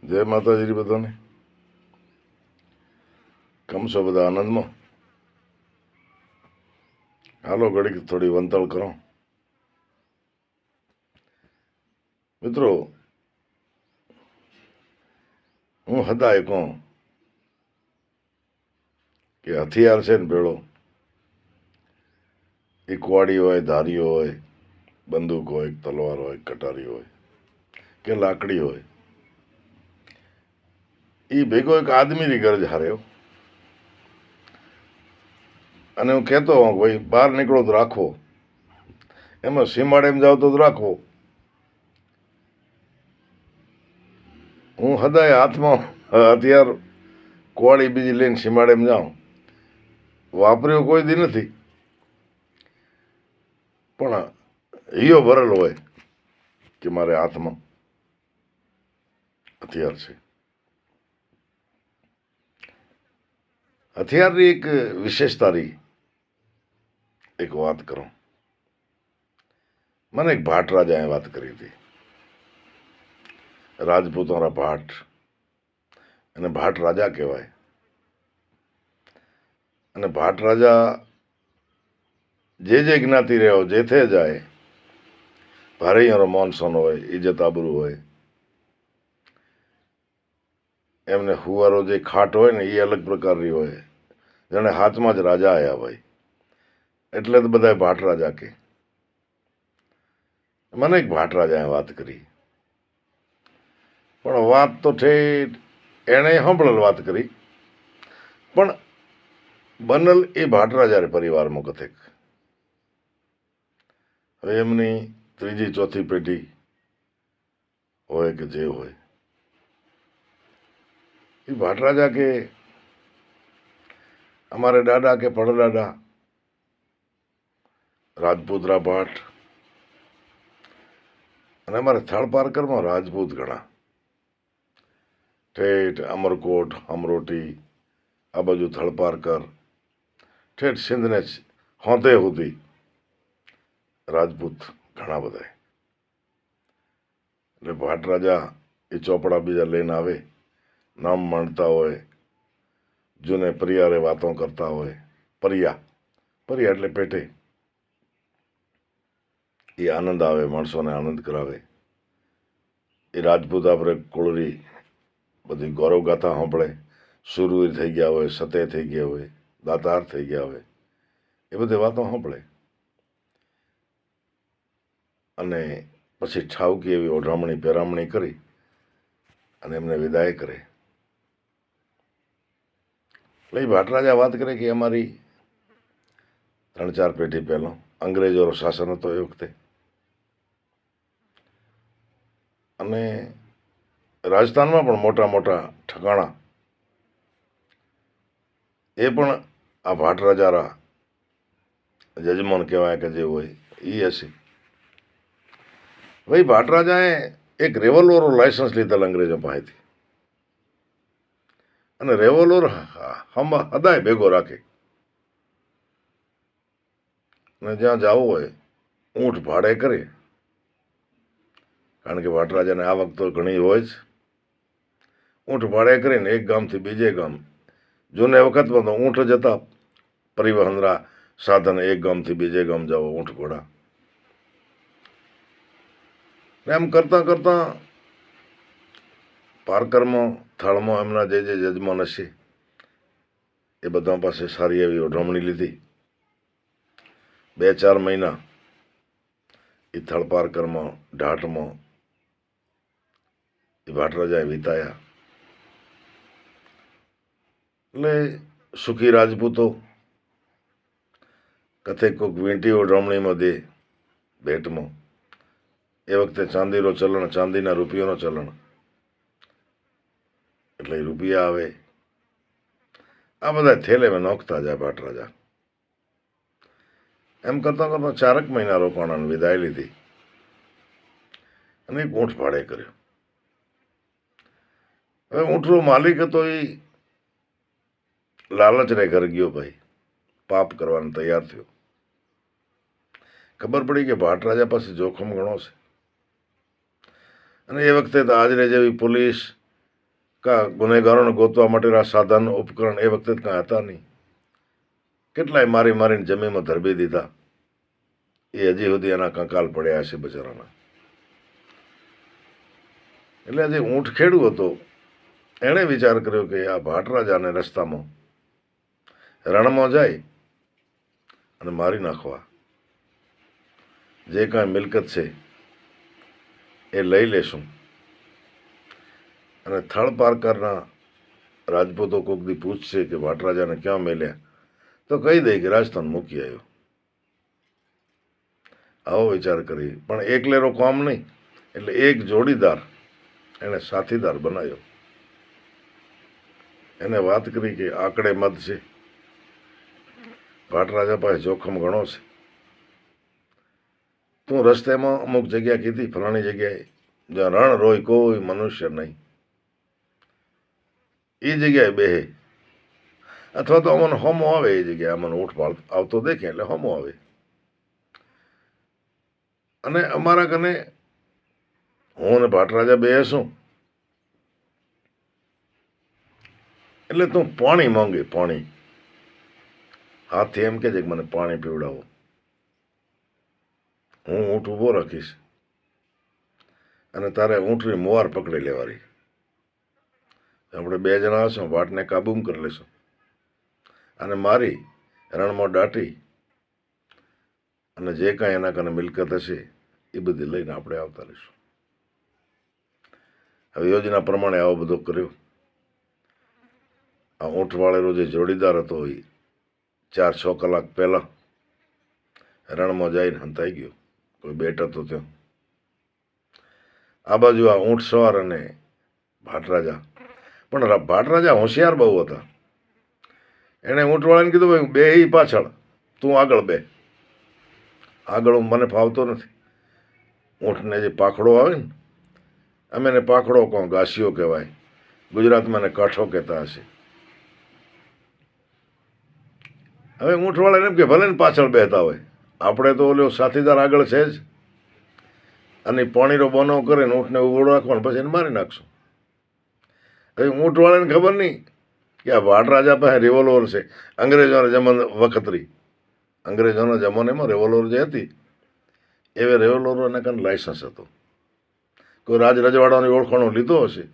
જય માતાજી બધાને. કેમ છો બધા? આનંદમાં? હાલો ઘડીક થોડી વંતળ કરો. મિત્રો, હું હતા એ કહું કે હથિયાર છે ને ભેળો, એ કુવાડી હોય, ધારીઓ હોય, બંદૂક હોય, તલવાર હોય, કટારી હોય કે લાકડી હોય, એ ભેગો એક આદમીની ગરજ હાર્યો. અને હું કહેતો હોઉં ભાઈ બહાર નીકળો તો રાખો, એમાં સીમાડે જાવ તો રાખો. હું હદાય હાથમાં હથિયાર કુવાડી બીજી લઈને સીમાડે જાઉં, વાપર્યો કોઈ દી નથી, પણ હિયો ભરેલ હોય કે મારે હાથમાં હથિયાર છે. હથિયારની એક વિશેષતાની એક વાત કરું. મને એક ભાટ રાજાએ વાત કરી હતી. રાજપૂતોના ભાટ, અને ભાટ રાજા કહેવાય. અને ભાટ રાજા જે જ્ઞાતિ રહ્યો, જેથે જાય, ભારે અહીંયાનો મોનસોન હોય, ઇજ્જત આબરૂ હોય, એમને હુવારો જે ખાટ હોય ને એ અલગ પ્રકારની હોય, જાણે હાથમાં જ રાજા આવ્યા હોય, એટલે તો બધા ભાટ રાજા કે. મને એક ભાટ રાજાએ વાત કરી, પણ વાત તો ઠેઠ એણે સાંભળેલ વાત કરી, પણ બનલ એ ભાટ રાજા પરિવારમાં કથેક. હવે એમની ત્રીજી ચોથી પેઢી હોય કે જે હોય, એ ભાટ રાજા કે અમારે દાદા કે પડદાદા રાજપૂતરા ભાટ, અને અમારે થળપારકરમાં રાજપૂત ઘણા, ઠેઠ અમરકોટ, અમરોટી, આ બાજુ થળપારકર, ઠેઠ સિંધને હોંતે સુધી રાજપૂત ઘણા બધા. એટલે ભાટ રાજા એ ચોપડા બીજા લઈને આવે, નામ માણતા હોય, જૂને પરિયારે વાતો કરતા હોય. પરિયા પરિયા એટલે પેટે. એ આનંદ આવે, માણસોને આનંદ કરાવે. એ રાજપૂત આપણે કોળરી બધી ગૌરવ ગાથા સાંભળે, સુરવીર થઈ ગયા હોય, સતે થઈ ગયા હોય, દાતાર થઈ ગયા હોય, એ બધી વાતો સાંભળે. અને પછી ઠાવકી એવી ઓઢામણી પહેરામણી કરી અને એમને વિદાય કરે. એટલે એ ભાટરાજા વાત કરે કે અમારી 3-4 પેઢી પહેલા અંગ્રેજોનો શાસન હતો એ વખતે, અને રાજસ્થાનમાં પણ મોટા મોટા ઠકાણા એ પણ આ ભાટ રાજારા જજમાન કહેવાય કે જે હોય એ હશે. ભાઈ ભાટ રાજાએ એક રેવોલ્વરનું લાયસન્સ લીધેલ અંગ્રેજો પાસેથી, અને રેવોલ્વર હદાય ભેગો રાખે. અને જ્યાં જવું હોય ઊંટ ભાડે કરે, કારણ કે ભાટ રાજાને આવક તો ઘણી હોય જ. ઊંટ ભાડે કરીને એક ગામથી બીજે ગામ, જૂને વખતમાં તો ઊંટ જતા પરિવહનના સાધન, એક ગામથી બીજે ગામ જાવ ઊંટ ઘોડા. એમ કરતાં કરતાં પારકરમાં થળમાં એમના જે જજમાન હશે એ બધા પાસે સારી એવી ઓઢવણી લીધી. 2-4 મહિના એ થળપારકરમાં ઢાટમાં એ ભાટ રાજાએ વિતાયા. એટલે સુખી રાજપૂતો કથે કોઈક વીંટી ઓઢવણીમાં દે ભેટમાં. એ વખતે ચાંદીનો ચલણ, ચાંદીના રૂપિયાનો ચલણ, એટલે રૂપિયા આવે. આ બધા થેલેમાં નોખતા જાય ભાટ રાજા. એમ કરતાં કરતાં 4 મહિના રોકાણાને વિદાય લીધી, અને એક ઊંટ ભાડે કર્યો. હવે ઊંટનો માલિક હતો એ લાલચને ઘર ગયો ભાઈ, પાપ કરવાનો તૈયાર થયો. ખબર પડી કે ભાટ રાજા પાસે જોખમ ઘણો છે, અને એ વખતે તો આજરે જેવી પોલીસ કા ગુનેગારોને ગોતવા માટેના સાધન ઉપકરણ એ વખતે જ કાંઈ હતા નહીં. કેટલાય મારી મારીને જમીનમાં ધરબી દીધા. એ હજી સુધી એના કંકાલ પડ્યા છે બચારાના. એટલે જે ઊંટ ખેડૂ હતો એણે વિચાર કર્યો કે આ ભાટરાજાને રસ્તામાં રણમાં જાય અને મારી નાખવા. જે કાંઈ મિલકત છે એ લઈ લેશું અને થળ પારકરના રાજપૂતો કોક દી પૂછશે કે ભાટરાજાને ક્યાં મેલ્યા તો કહી દે કે રાજસ્થાન મૂકી આવ્યો. આવો વિચાર કરી, પણ એકલેરો કામ નહીં, એટલે એક જોડીદાર એને સાથીદાર બનાવ્યો. એને વાત કરી કે આકડે મત છે, ભાટરાજા પાસે જોખમ ઘણો છે. તું રસ્તેમાં અમુક જગ્યા કીધી, ફલાણી જગ્યાએ જ્યાં રણ રોય કોઈ મનુષ્ય નહીં, એ જગ્યાએ બેહે, અથવા તો અમને હોમો આવે એ જગ્યાએ, અમને ઊંટ આવતો દેખે એટલે હોમો આવે. અને અમારા કને હું ને ભાટરાજા બેસું એટલે તું પાણી માંગે, પાણી હાથથી એમ કે છે કે મને પાણી પીવડાવો. હું ઊંટ ઊભો રાખીશ અને તારે ઊંટની મોવાર પકડી લેવાની. આપણે બે જણા હશું, વાટને કાબૂમાં કરી લેશું અને મારી રણમાં દાટી અને જે કાંઈ એના કને મિલકત હશે એ બધી લઈને આપણે આવતા રહીશું. હવે યોજના પ્રમાણે આવો બધો કર્યો. આ ઊંટવાળેલો જે જોડીદાર હતો એ 4-6 કલાક પહેલાં રણમાં જઈને હંતાઈ ગયો. કોઈ બેટ હતો ત્યાં. આ બાજુ આ ઊંટ સવાર અને ભાટરાજા. પણ ભાટરાજા હોશિયાર બહુ હતા. એણે ઊંટવાળાને કીધું ભાઈ બે એ પાછળ, તું આગળ બે. આગળ મને ફાવતો નથી. ઊંટને જે પાખડો આવે ને, અમે એને પાખડો કહો, ઘાસીઓ કહેવાય, ગુજરાતમાં એને કાંઠો કહેતા હશે. હવે ઊંટવાળાને એમ કે ભલે ને પાછળ બેહતા હોય, આપણે તો ઓલો સાથીદાર આગળ છે જ, અને પાણીનો બોનો કરે ને ઊંટને ઊભો રાખવાનો, પછી એને મારી નાખશું. હવે ઊંટવાળાને ખબર નહીં કે આ ભાટરાજા પાસે રિવોલ્વર છે. અંગ્રેજોના જમાના વખતરી, અંગ્રેજોના જમાનામાં રિવોલ્વર જે હતી એવે રિવોલ્વરો એના કારણે લાયસન્સ હતો. કોઈ રાજ રજવાડાની ઓળખાણો લીધો હશે.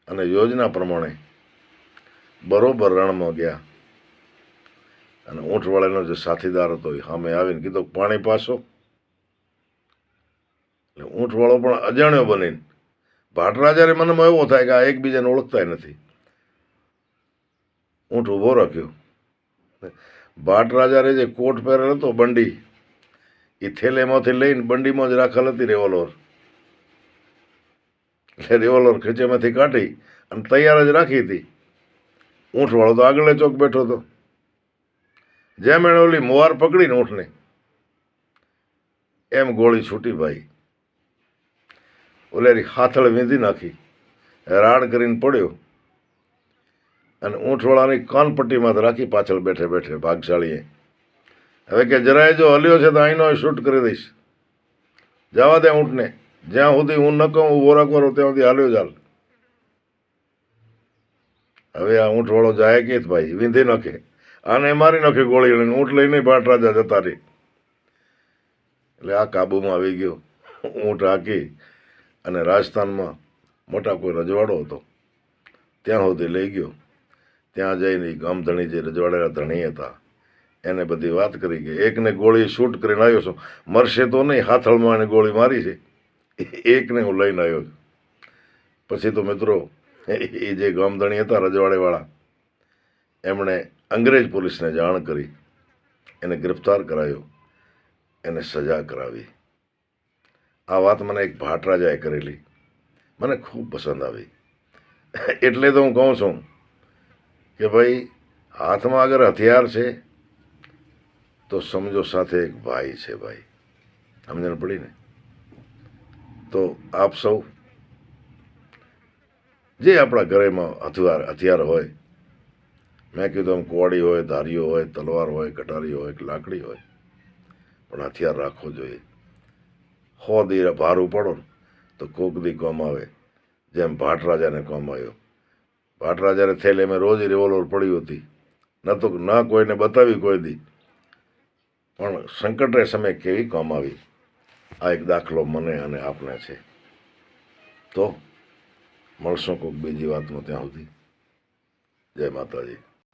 અને યોજના પ્રમાણે બરોબર રણમાં ગયા અને ઊંટવાળાનો જે સાથીદાર હતો એ સામે આવીને કીધું પાણી પાછો. એટલે ઊંટવાળો પણ અજાણ્યો બનીને, ભાટરાજાને મનમાં એવો થાય કે આ એકબીજાને ઓળખતા નથી, ઊંટ ઊભો રાખ્યો. ભાટરાજાને જે કોટ પહેરેલ હતો બંડી, એ થેલેમાંથી લઈને બંડીમાં જ રાખેલ હતી રિવોલ્વર. એટલે રિવોલ્વર ખીચેમાંથી કાઢી અને તૈયાર જ રાખી હતી. ઊંટવાળો તો આગળ ચોક બેઠો હતો. જેમ એણે ઓલી મોવાર પકડીને ઊંટને, એમ ગોળી છૂટી ભાઈ. ઓલેરી હાથળ વીંધી નાખી, રાડ કરીને પડ્યો અને ઊંટવાળાની કાનપટ્ટીમાં રાખી પાછળ બેઠે બેઠે ભાગશાળીએ. હવે કે જરાય જો હલ્યો છે તો અહીંનો શૂટ કરી દઈશ, જવા દે ઊંટને, જ્યાં સુધી હું ન કહું ઊભો રાખવાનો ત્યાં સુધી હાલ્યો ચાલ. હવે આ ઊંટવાળો જાય કે ભાઈ વીંધી નાખે, આને મારી નાખે ગોળી લઈને, ઊંટ લઈને ભાટરાજા જતા રહી. એટલે આ કાબુમાં આવી ગયો. ઊંટ હાકી અને રાજસ્થાનમાં મોટા કોઈ રજવાડો હતો ત્યાં સુધી લઈ ગયો. ત્યાં જઈને ગામધણી જે રજવાડેલા ધણી હતા એને બધી વાત કરી કે એકને ગોળી શૂટ કરીને આવ્યો છું, મરશે તો નહીં, હાથળમાં એને ગોળી મારી છે, એકને હું લઈને આવ્યો છું. પછી તો મિત્રો એ જે ગામધણી હતા રજવાડેવાળા, એમણે અંગ્રેજ પોલીસને જાણ કરી, એને ગ્રેફતાર કરાયો, એને સજા કરાવી. આ વાત મને એક ભાટરાજાએ કરેલી, મને ખૂબ પસંદ આવી. એટલે તો હું કહું છું કે ભાઈ હાથમાં અગર હથિયાર છે તો સમજો સાથે એક ભાઈ છે. ભાઈ સમજણ પડી ને? તો આપ સૌ જે આપણા ઘરેમાં હથિયાર હોય, મેં કીધું આમ કોડી હોય, ધારીઓ હોય, તલવાર હોય, કટારી હોય કે લાકડી હોય, પણ હથિયાર રાખવો જોઈએ. 100 દી ભારું પડો ને તો કોક દી કામ આવે. જેમ ભાટ રાજાને કામ આવ્યો. ભાટ રાજાને થેલે મેં રોજ રિવોલ્વર પડી હતી, ન તો ન કોઈને બતાવી કોઈ દી, પણ સંકટે સમય કેવી કામ આવી. આ એક દાખલો મને અને આપને છે. તો મળશું કોઈક બીજી વાતમાં, ત્યાં સુધી જય માતાજી.